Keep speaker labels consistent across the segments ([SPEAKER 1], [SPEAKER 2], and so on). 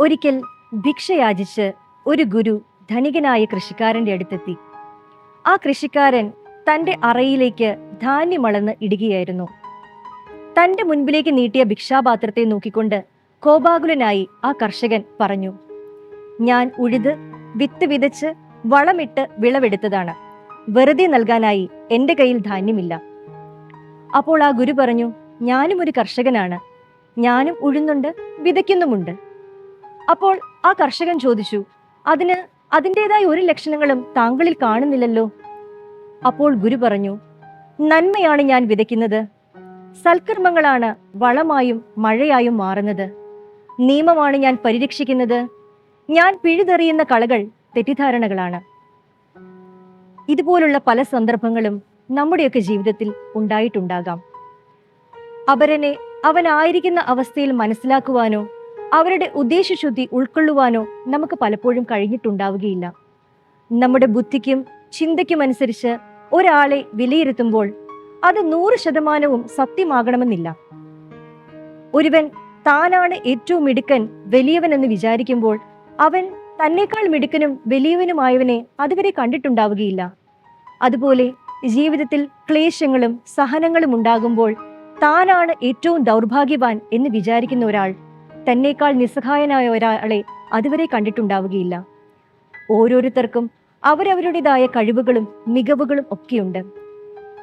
[SPEAKER 1] ഒരിക്കൽ ഭിക്ഷയാചിച്ച് ഒരു ഗുരു ധനികനായ കൃഷിക്കാരന്റെ അടുത്തെത്തി. ആ കൃഷിക്കാരൻ തന്റെ അറയിലേക്ക് ധാന്യമളന്ന് ഇടുകയായിരുന്നു. തന്റെ മുൻപിലേക്ക് നീട്ടിയ ഭിക്ഷാപാത്രത്തെ നോക്കിക്കൊണ്ട് കോപാകുലനായി ആ കർഷകൻ പറഞ്ഞു, ഞാൻ ഉഴുത് വിത്ത് വിതച്ച് വളമിട്ട് വിളവെടുത്തതാണ്. വെറുതെ നൽകാനായി എന്റെ കയ്യിൽ ധാന്യമില്ല. അപ്പോൾ ആ ഗുരു പറഞ്ഞു, ഞാനും ഒരു കർഷകനാണ്. ഞാനും ഉഴുന്നുണ്ട്, വിതയ്ക്കുന്നുമുണ്ട്. അപ്പോൾ ആ കർഷകൻ ചോദിച്ചു, അതിന് അതിൻ്റെതായ ഒരു ലക്ഷണങ്ങളും താങ്കളിൽ കാണുന്നില്ലല്ലോ. അപ്പോൾ ഗുരു പറഞ്ഞു, നന്മയാണ് ഞാൻ വിതയ്ക്കുന്നത്. സൽക്കർമ്മങ്ങളാണ് വളമായും മഴയായും മാറുന്നത്. നിയമമാണ് ഞാൻ പരിരക്ഷിക്കുന്നത്. ഞാൻ പിഴുതെറിയുന്ന കളകൾ തെറ്റിദ്ധാരണകളാണ്. ഇതുപോലുള്ള പല സന്ദർഭങ്ങളും നമ്മുടെയൊക്കെ ജീവിതത്തിൽ ഉണ്ടായിട്ടുണ്ടാകാം. അപരനെ അവനായിരിക്കുന്ന അവസ്ഥയിൽ മനസ്സിലാക്കുവാനോ അവരുടെ ഉദ്ദേശശുദ്ധി ഉൾക്കൊള്ളുവാനോ നമുക്ക് പലപ്പോഴും കഴിഞ്ഞിട്ടുണ്ടാവുകയില്ല. നമ്മുടെ ബുദ്ധിക്കും ചിന്തയ്ക്കും അനുസരിച്ച് ഒരാളെ വിലയിരുത്തുമ്പോൾ അത് 100% സത്യമാകണമെന്നില്ല. ഒരുവൻ താനാണ് ഏറ്റവും മിടുക്കൻ, വലിയവൻ എന്ന് വിചാരിക്കുമ്പോൾ അവൻ തന്നേക്കാൾ മിടുക്കനും വലിയവനുമായവനെ അതുവരെ കണ്ടിട്ടുണ്ടാവുകയില്ല. അതുപോലെ ജീവിതത്തിൽ ക്ലേശങ്ങളും സഹനങ്ങളും ഉണ്ടാകുമ്പോൾ താനാണ് ഏറ്റവും ദൗർഭാഗ്യവാൻ എന്ന് വിചാരിക്കുന്ന ഒരാൾ തന്നേക്കാൾ നിസ്സഹായനായ ഒരാളെ അതുവരെ കണ്ടിട്ടുണ്ടാവുകയില്ല. ഓരോരുത്തർക്കും അവരവരുടേതായ കഴിവുകളും മികവുകളും ഒക്കെയുണ്ട്.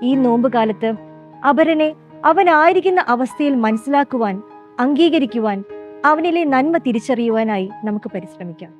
[SPEAKER 1] ഈ നോമ്പ് കാലത്ത് അപരനെ അവനായിരിക്കുന്ന അവസ്ഥയിൽ മനസ്സിലാക്കുവാൻ, അംഗീകരിക്കുവാൻ, അവനിലെ നന്മ തിരിച്ചറിയുവാനായി നമുക്ക് പരിശ്രമിക്കാം.